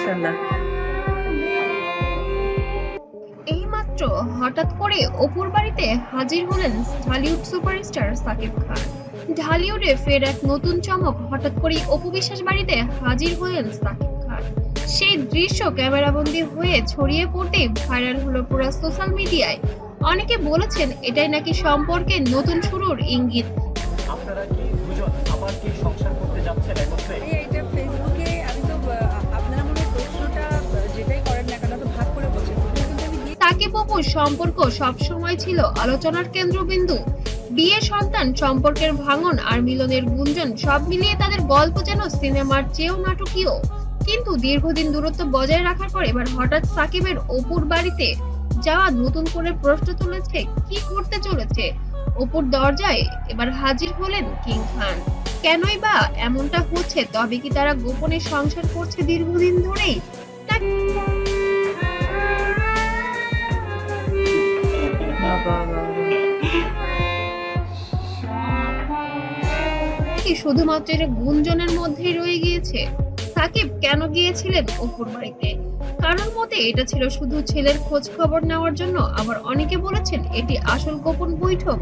মাশাআল্লাহ। এইমাত্র হঠাৎ করে অপুর বাড়িতে হাজির হলেন ঢালিউড সুপারস্টার সাকিব খান। ঢালিউডে ফের এক নতুন চমক, হঠাৎ করেই অপু বিশ্বাস বাড়িতে হাজির হলেন সাকিব খান। সেই দৃশ্য ক্যামেরাবন্দি হয়ে ছড়িয়ে পড়তেই ভাইরাল হলো পুরো সোশ্যাল মিডিয়ায়। অনেকে বলেছেন এটাই নাকি সম্পর্কের নতুন শুরুর ইঙ্গিত। আপনারা কি দুজন আবার কি সংসার করতে যাচ্ছেন একত্রে? এইটা ফেসবুকে আমি তো আপনারা মনে হয় প্রশ্নটা যেটাই করেন না কেন তো ভাগ করে বলছেন। কিন্তু আমি সাকিব অপুর সম্পর্ক সবসময় ছিল আলোচনার কেন্দ্রবিন্দু। বিয়ে, সন্তান, সম্পর্কের ভাঙন আর মিলনের গুঞ্জন সব মিলিয়ে তাদের গল্প যেন সিনেমার চেয়েও নাটকীয়। কিন্তু দীর্ঘদিন দূরত্ব বজায় রাখার পর এবার হঠাৎ সাকিবের অপুর বাড়িতে যাওয়া নতুন করে প্রশ্ন তুলেছে, কি করতে চলেছে। অপুর দরজায় এবার হাজির হলেন কিং খান। কেনই বা এমনটা হচ্ছে? তবে কি তারা গোপনে সংসার করছে দীর্ঘদিন ধরেই? কি শুধুমাত্র এটা গুঞ্জনের মধ্যেই রয়ে গিয়েছে? সাকিব কেন গিয়েছিলেন অপুর বাড়িতে? কারোর মতে এটা ছিল শুধু ছেলের খোঁজ খবর নেওয়ার জন্য, আবার অনেকে বলেছেন এটি আসল গোপন বৈঠক,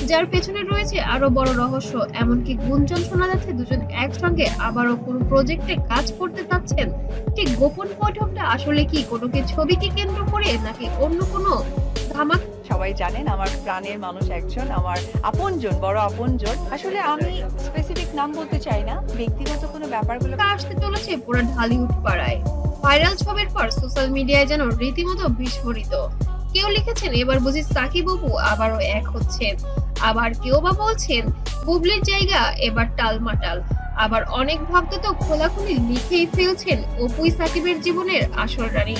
যার পেছনে রয়েছে আরো বড় রহস্য। এমনকি গুঞ্জন শোনা যাচ্ছে দুজন একসঙ্গে আবারও কোনো প্রজেক্টে কাজ করতে চাচ্ছেন। ঠিক গোপন বৈঠকটা আসলে কি কোনো ছবিকে কেন্দ্র করে, নাকি অন্য কোনো ধামাক? সবাই জানেন আমার প্রাণের মানুষ একজন, আমার আপনজন, বড় আপনজন। আসলে আমি স্পেসিফিক নাম বলতে চাই না, ব্যক্তিগত কোনো ব্যাপারগুলো আসতে চলেছে পুরো ঢালিউড পাড়ায়। ভাইরাল ছবির পর সোশ্যাল মিডিয়ায় যেন রীতিমতো বিস্ফোরিত। কেউ লিখেছেন এবার বুঝি সাকিব অপু আবারও এক হচ্ছেন, আবার কেউ বা বলছেন বুবলির জায়গা এবার টালমাটাল। আবার অনেক ভক্ত তো খোলাখুলি লিখেই ফেলছেন অপুই সাকিবের জীবনের আসল রানী।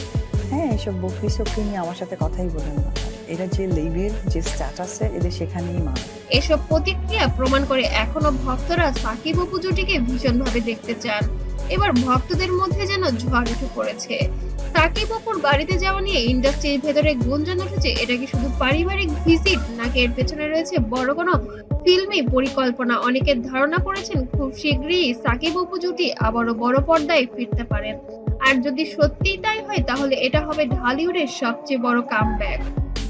হ্যাঁ, এসব বকরি সকরি নিয়ে আমার সাথে কথাই বলেন না। এরা যে লেভেল, যে স্ট্যাটাসে, এদের সেখানেই মান। এসব প্রতিক্রিয়া প্রমাণ করে এখনো ভক্তরা সাকিব অপু জুটিকে ভীষণভাবে দেখতে চান। এবার ভক্তদের মধ্যে যেন ঝড় উঠে পড়েছে। সাকিব অপুর বাড়িতে যাওয়া নিয়ে ইন্ডাস্ট্রির ভেতরে গুঞ্জন উঠেছে, এটা কি শুধু পারিবারিক ভিজিট, নাকি এর পেছনে রয়েছে বড় কোনো ফিল্মি পরিকল্পনা। অনেকের ধারণা করেছেন খুব শীঘ্রই সাকিব অপু জুটি আবারও বড় পর্দায় ফিরতে পারেন। আর যদি সত্যিই তাই হয়, তাহলে এটা হবে ঢালিউডের সবচেয়ে বড় কামব্যাক।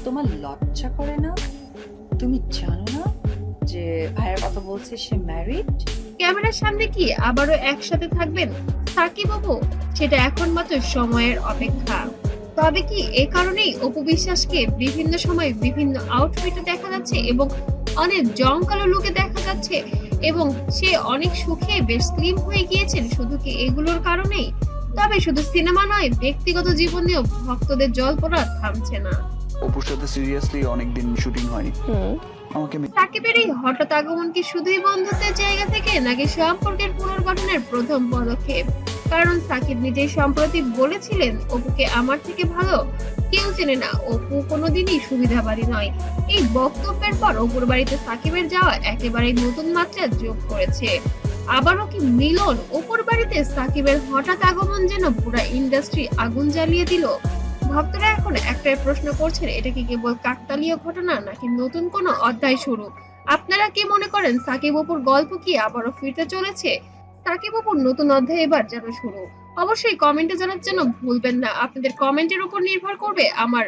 তোমার লজ্জা করে না? তুমি জানো না যে ভাইয়ের কথা বলছে সে ম্যারিড? ক্যামেরার সামনে কি আবারও একসাথে থাকবেন সাকিব অপু? সেটা এখন মাত্র সময়ের অপেক্ষা। তবে কি এ কারণেই অপু বিশ্বাসকে বিভিন্ন সময় বিভিন্ন আউটফিটে দেখা যাচ্ছে এবং অনেক জমকালো লুকে দেখা যাচ্ছে, এবং সে অনেক সুখে বেশ স্লিম হয়ে গিয়েছেন, শুধু কি এগুলোর কারণেই? তবে শুধু সিনেমা নয়, ব্যক্তিগত জীবনেও ভক্তদের জল্পনা থামছে না। অপুর সাথে সিরিয়াসলি অনেকদিন শুটিং হয়নি। আমাকে সাকিবের এই হঠাৎ আগমন কি শুধুই বন্ধুত্বের জায়গা থেকে, নাকি সম্পর্কের পুনর্গঠনের প্রথম পদক্ষেপ? কারণ সাকিব নিজেই সম্প্রতি বলেছিলেন অপুকে আমার থেকে ভালো কেউ চেনে না, অপু কোনোদিনই সুবিধাবাদী নয়। এই বক্তব্যের পর অপুর বাড়িতে সাকিবের যাওয়া একেবারে নতুন মাত্রা যোগ করেছে। আবারও কি মিলন? অপুর বাড়িতে সাকিবের হঠাৎ আগমন যেন পুরো ইন্ডাস্ট্রি আগুন জ্বালিয়ে দিল। ভক্তরা এখন একটাই প্রশ্ন করছেন, এটা কি কেবল কাকতালীয় ঘটনা, নাকি নতুন কোনো অধ্যায় শুরু? আপনারা কি মনে করেন সাকিব অপুর গল্প কি আবারও ফিরতে চলেছে? সাকিব অপুর নতুন অধ্যায় এবার যেন শুরু। অবশ্যই কমেন্টে জানার জন্য ভুলবেন না। আপনাদের কমেন্টের উপর নির্ভর করবে আমার